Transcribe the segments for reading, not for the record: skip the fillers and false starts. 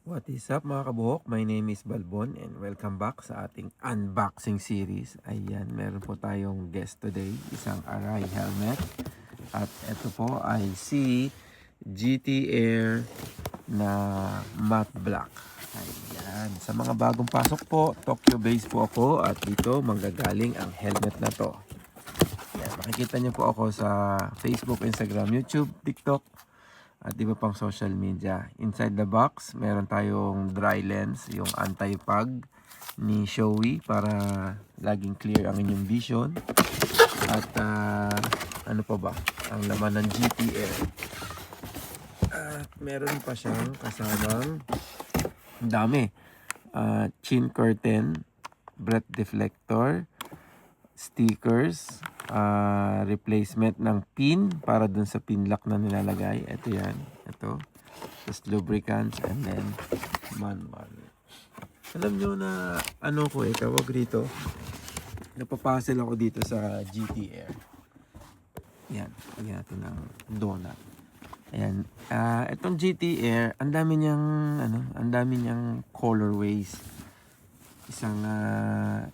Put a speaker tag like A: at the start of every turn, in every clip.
A: What is up mga kabuhok? My name is Balbon and welcome back sa ating unboxing series. Ayan, meron po tayong guest today, isang Arai helmet. At ito po ay si GT Air na matte black. Ayan, sa mga bagong pasok po, Tokyo based po ako at dito manggagaling ang helmet na to. Ayan, makikita niyo po ako sa Facebook, Instagram, YouTube, TikTok, at iba pang social media. Inside the box, meron tayong dry lens, yung anti-fog ni Shoei para laging clear ang inyong vision. At ano pa ba? Ang laman ng GT Air. At meron pa siyang kasamang dami. Chin curtain, breath deflector, stickers, replacement ng pin para dun sa pin lock na nilalagay. Ito yan. Ito. Tapos lubricants and then manual. Alam nyo na ano ko tawag rito. Napapasil ako dito sa GT Air. Yan. Lagyan natin ng donut. Ayan. Itong GT Air, ang dami niyang colorways. Kada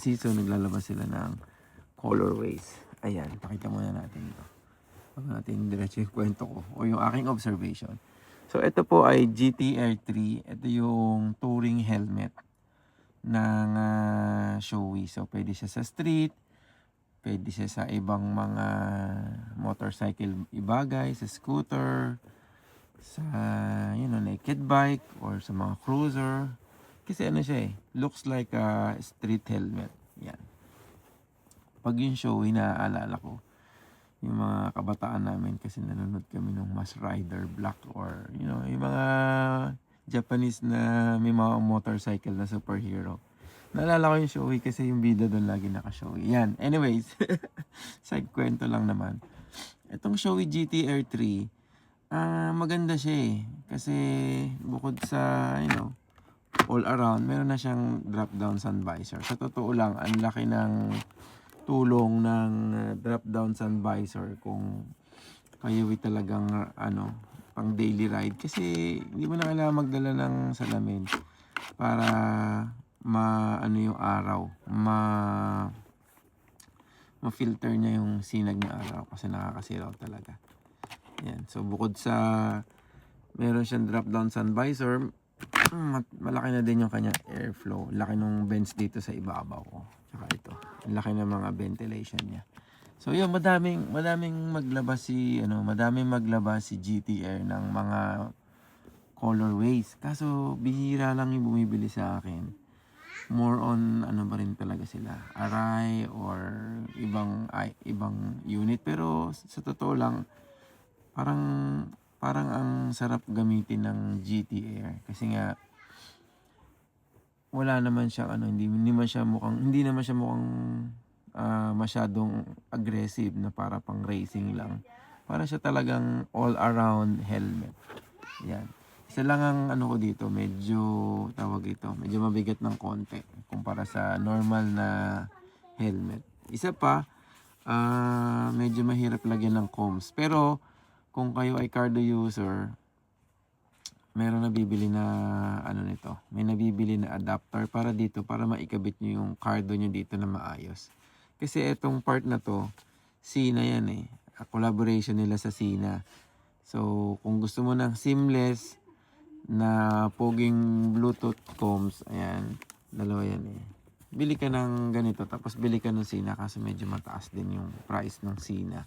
A: season naglalabas sila ng colorways. Ayan, pakita muna natin ito. Huwag natin diretso yung kwento ko o yung aking observation. So, ito po ay GT Air 3. Ito yung touring helmet ng Shoei. So, pwede siya sa street, pwede siya sa ibang mga motorcycle ibagay, sa scooter, sa naked bike, or sa mga cruiser. Kasi looks like a street helmet. Yan. Pag yung Shoei, naaalala ko yung mga kabataan namin kasi nanonood kami ng Mass Rider Black or yung mga Japanese na may mga motorcycle na superhero. Naalala ko yung Shoei kasi yung bida doon lagi naka-Shoei. Yan. Anyways, side kwento lang naman. Itong Shoei GT Air 3, maganda siya kasi bukod sa all around, meron na siyang drop down sun visor. Sa totoo lang, ang laki ng tulong ng drop down sun visor kung kayo talagang pang daily ride kasi hindi mo na kailangan magdala ng salamin para yung araw, ma-filter niya yung sinag ng araw kasi nakakasiraw talaga. Yan. So bukod sa meron siyang drop down sun visor, malaki na din yung kanya airflow. Laki nung vents dito sa ibabaw ko. Saka ito. Ang laki ng mga ventilation niya. So yun, madaming maglabas si GT Air ng mga colorways. Kaso bihira lang yung bumibili sa akin. More on ba rin talaga sila, Arai or ibang unit. Pero sa totoo lang, parang ang sarap gamitin ng GT Air kasi nga wala naman siyang hindi naman siya mukhang masyadong aggressive na para pang racing lang. Para siya talagang all around helmet. Yan. Isa lang ang ko dito, medyo mabigat ng konti kumpara sa normal na helmet. Isa pa, medyo mahirap lagyan ng combs. Pero kung kayo ay cardio user, meron nabibili na nito. May nabibili na adapter para maikabit nyo yung cardo nyo dito na maayos. Kasi itong part na to, Sina yan collaboration nila sa Sina. So, kung gusto mo ng seamless na poging Bluetooth combs, ayan, dalawa yan Bili ka ng ganito, tapos bili ka ng Sina kasi medyo mataas din yung price ng Sina.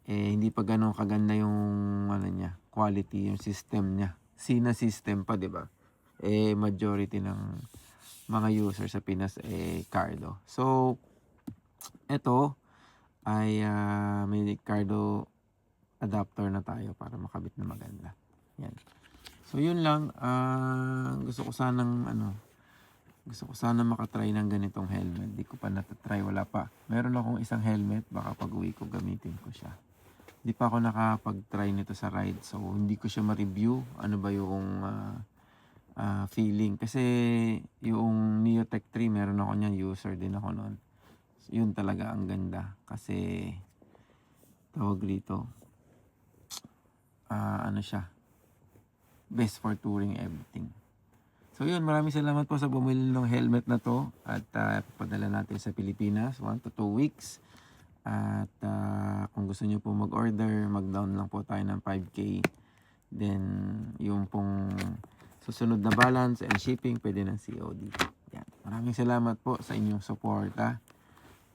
A: Hindi pa ganun kaganda yung niya, quality, yung system niya. Sina system pa, 'di ba? Majority ng mga user sa Pinas Cardo. So ito ay may Cardo adapter na tayo para makabit na maganda. Yan. So yun lang, gusto ko sanang makatry ng ganitong helmet. Di ko pa natatry, wala pa. Meron akong isang helmet, baka pag-uwi ko gamitin ko siya. Hindi pa ako nakapag-try nito sa ride. So, hindi ko siya ma-review. Ano ba yung feeling. Kasi yung Neotech 3, meron ako niyan. User din ako noon. So, yun talaga ang ganda. Kasi, tawag rito, siya. best for touring, everything. So yun, maraming salamat po sa bumili ng helmet na to at padala natin sa Pilipinas 1 to 2 weeks. At kung gusto niyo po mag-order, mag-down lang po tayo ng 5K. Then yung pong susunod na balance and shipping pwede ng COD. Yan. Maraming salamat po sa inyong suporta.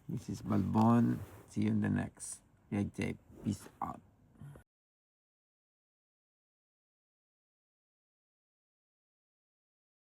A: This is Balbon. See you in the next. Peace out.